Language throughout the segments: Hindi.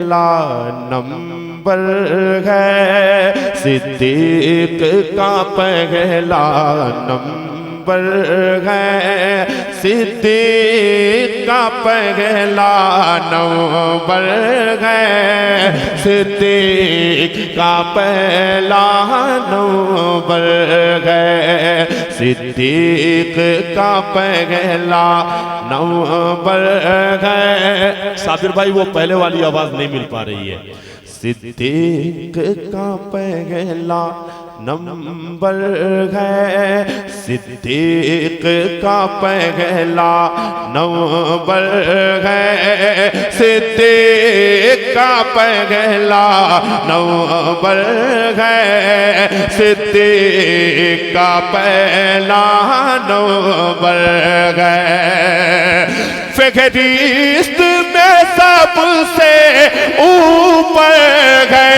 पहला नंबर है, सिद्दीक का पहला नंबर है, सिद्दीक का पहला नंबर है, सिद्दीक का पहला नंबर है, सिद्दीक का पहला नंबर है। साबिर भाई वो पहले वाली आवाज नहीं मिल पा रही है। सिद्दीक का पहला नंबर है, सिद्दीक का पहला नंबर है, सिद्दीक का पहला नंबर है, सिद्दीक का पहला नंबर है। फहरिस्त में सबसे ऊपर है,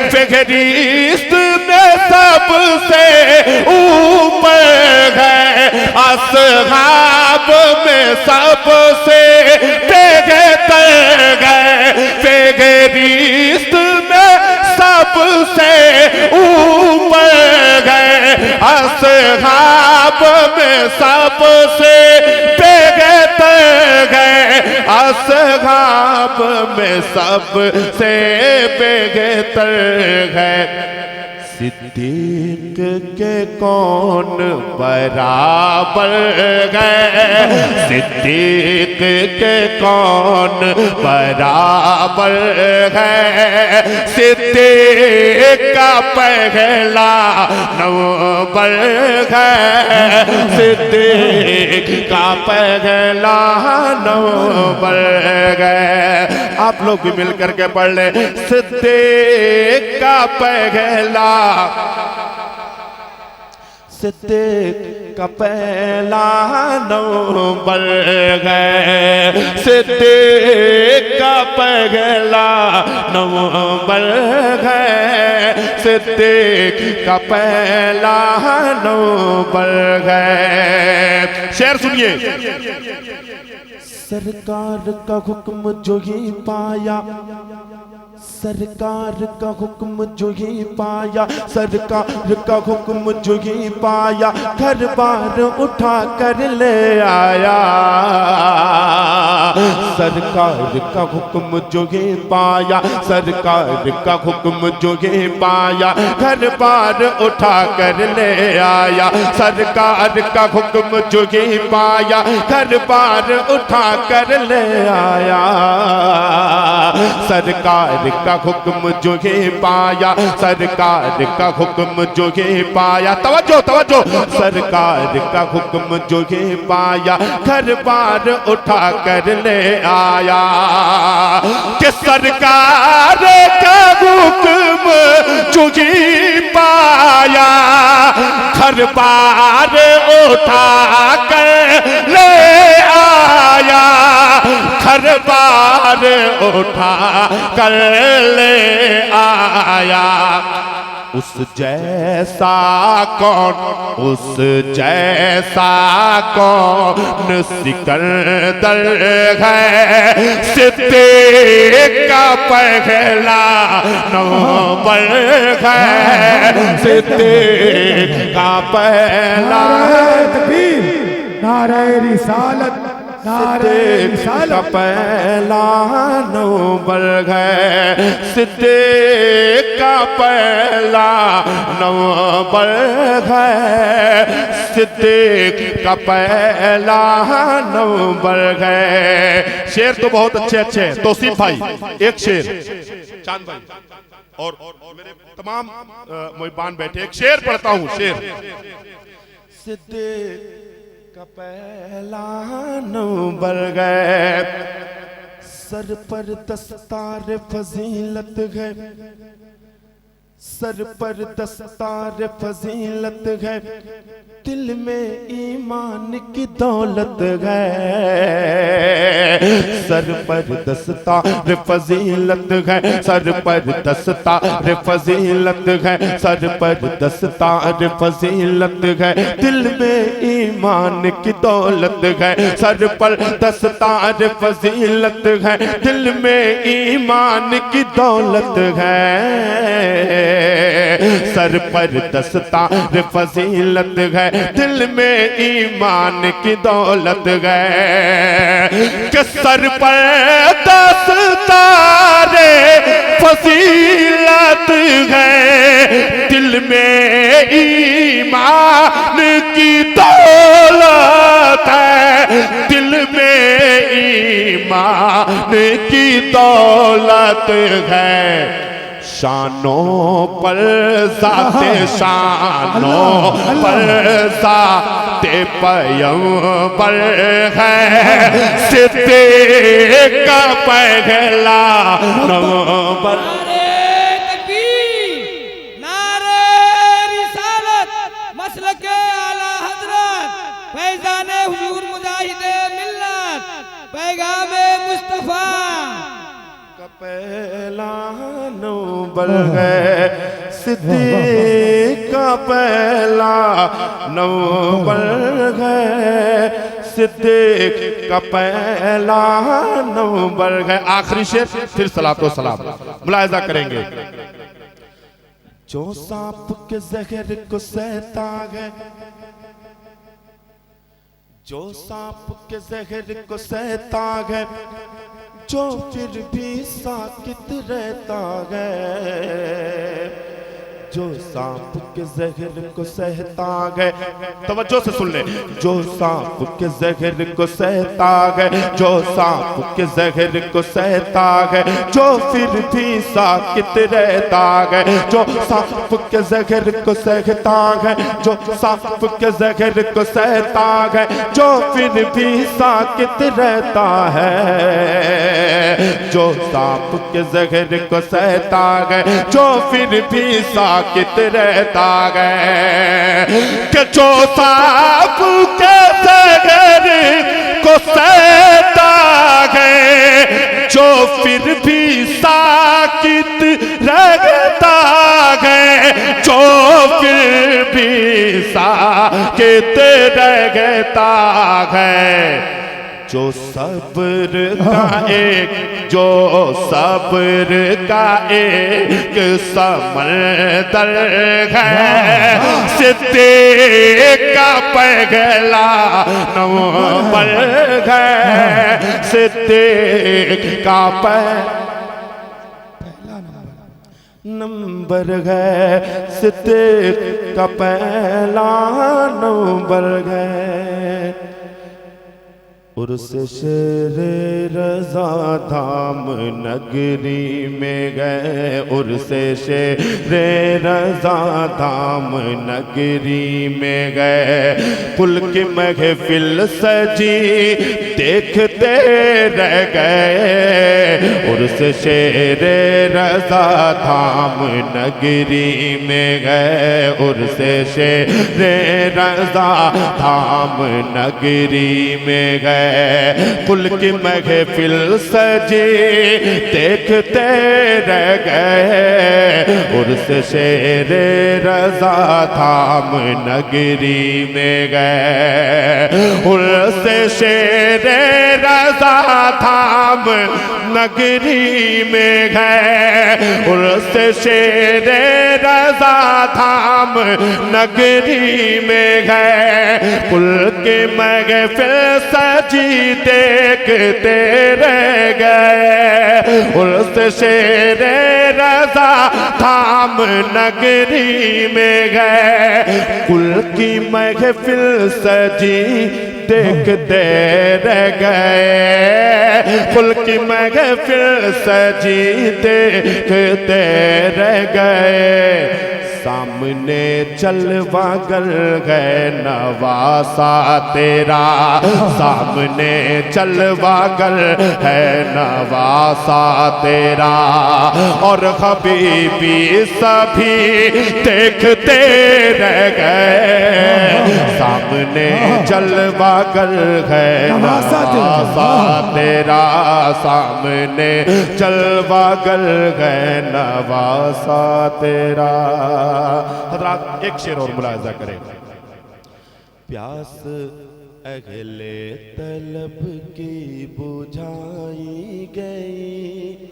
फहरिस्त में सबसे ऊपर है, असहाब में सबसे बेहतर है, फहरिस्त में सबसे ऊपर है, असहाब में सबसे बेहतर है, असहाब में सबसे बेहतर है। सिद्दीक के कौन बराबर है, सिद्दीक के कौन बराबर है, सिद्दीक का पहला नंबर है, सिद्दीक का पहला नंबर है। आप लोग भी मिलकर के पढ़ ले, सिद्दीक का पहला, सिद्दीक का पहला नंबर है, सिद्दीक का पहला नंबर है, सिद्दीक का पहला नंबर है। शेर सुनिए। सरकार का हुक्म जो ही पाया, सरकार का हुक्म जो ही पाया, सरकार का हुक्म जो ही पाया, घर बार उठा कर ले आया, सरकार का हुक्म जो ही पाया, सरकार का हुक्म जो ही पाया, घर बार उठा कर ले आया, सरकार का हुक्म जो ही पाया, घर बार उठा कर ले आया, सरकार का हुक्म जो ही पाया, सरकार का हुक्म जो ही पाया, तवज्जो तवज्जो, सरकार का हुक्म जो ही पाया, घर बार उठा कर ले आया, कि सरकार का हुक्म जो ही पाया, घर बार उठा कर ले आया, घर बार उठा कर ले आया। उस जैसा कौन, उस जैसा कौन सिकंदर है, सिद्दीक का पहला नंबर है, सिद्दीक का पहला, नारे रिसालत, सिद्दीक का पहला नंबर है, सिद्दीक का पहला नंबर है, सिद्दीक का पहला नंबर है। शेर तो बहुत अच्छे अच्छे, तौसीफ भाई एक शेर, चांद भाई और मेरे तमाम मुहिबान बैठे, एक शेर पढ़ता हूँ। शेर, सिद्दीक का पहला नंबर है, सर पर दस्तार फजीलत है, सर पर दस्तार फजीलत है, दिल में ईमान की दौलत है। सर पर दस्तार फजीलत है, सर पर दस्तार फजीलत है, सर पर दस्तार फजीलत है, दिल में ईमान की दौलत है। सर पर दस्तार फजीलत है, दिल में ईमान की दौलत है। सर पर दस्तार फजीलत है, दिल में ईमान की दौलत है। कि सर पर दस्तार फजीलत है, दिल में ईमान की दौलत है, दिल में ईमान की दौलत है। शानों पर जाते, शानों पर जाते पैगंबर है, सिद्दीक़ का पहला नंबर। नारे तकबीर, नारे रिसालत, मसलके आला हज़रत, फैज़ाने हुजूर मुजाहिदे मिल्लत, पैगामे मुस्तफ़ा का पहला नंबर है, सिद्दीक़ का पहला नंबर है, सिद्दीक़ का पहला नंबर है। आखिरी शेर फिर सलातो सलाम मुलाहिज़ा करेंगे। जो सांप के जहर को सहता है, जो सांप के जहर को सहता है, जो फिर भी साकित रहता है, जो सांप के जहर को सहता है, तवज्जो से सुन ले। जो सांप के जहर को सहता है, जो सांप के जहर को सहता है, जो फिर भी साकित रहता है, जो सांप के जहर को सहता है, जो सांप के जहर को सहता है, जो फिर भी साकित रहता है, जो सांप के जहर को सहता है, जो फिर भी साकित रहता है। कि जो सांप के जहर को सहता है, जो फिर भी साकित रहता है, जो फिर भी साकित रहता है। जो सब्र का एक, जो सब्र का एक समंदर है, सिद्दीक़ का पहला नंबर है, सिद्दीक़ का पहला नंबर है, सिद्दीक़ का पहला नंबर है। उर्स शेरे रज़ा धाम नगरी में गए, उर्स शेरे रज़ा धाम नगरी में गए, कुल की महफिल सजी देखते रह गए। उर्स शेरे रज़ा धाम नगरी में गए, उर्स शेरे रज़ा धाम नगरी में गए, कुल की महफिल सजी देखते रह गए। उर्स शेरे रज़ा धाम नगरी में गए, उर्स शेरे रज़ा धाम नगरी में गए, उर्स शेरे रज़ा धाम नगरी में गए, कुल की महफिल सजी देखते रह गए। उर्स शेरे रज़ा धाम नगरी में गए, कुल की महफिल सजी देखते रह गए, कुल की महफिल सजी देखते रह गए। सामने चलवागर है नवासा तेरा, सामने चलवागर है नवासा तेरा। और हबीबी सभी देखते रह गए, सामने चलवागर है नवासा तेरा, सामने चलवागर है नवासा तेरा। हज़रात एक शेर और मुलाहिज़ा करें। प्यास अगले तलब की बुझाई गई,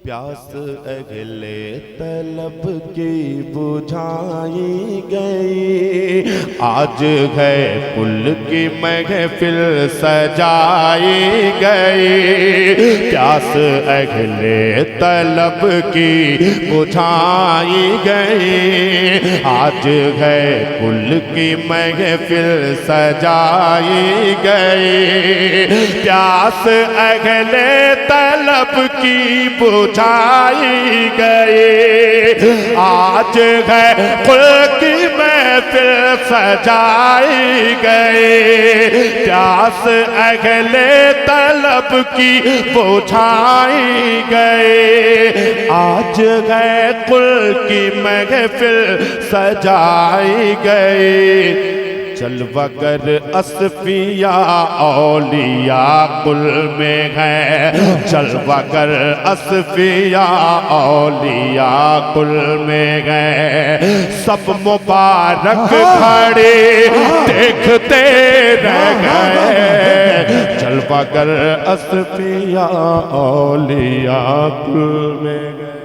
प्यास अगले तलब की बुझाई गई, आज है कुल की महफिल सजाई गई। प्यास अगले तलब की बुझाई गई, आज है कुल की महफिल सजाई गई। प्यास अगले तलब की बुझाई गई, आज है कुल की महफिल सजाई गई। प्यास अगले तलब की बुझाई गई, आज है कुल की महफिल सजाई गई। चलवागर असफिया औलिया कुल में है, चलवागर असफिया औलिया कुल में है। सब मुबारक खड़े देखते रह गए, चलवागर असफिया औलिया कुल में गए।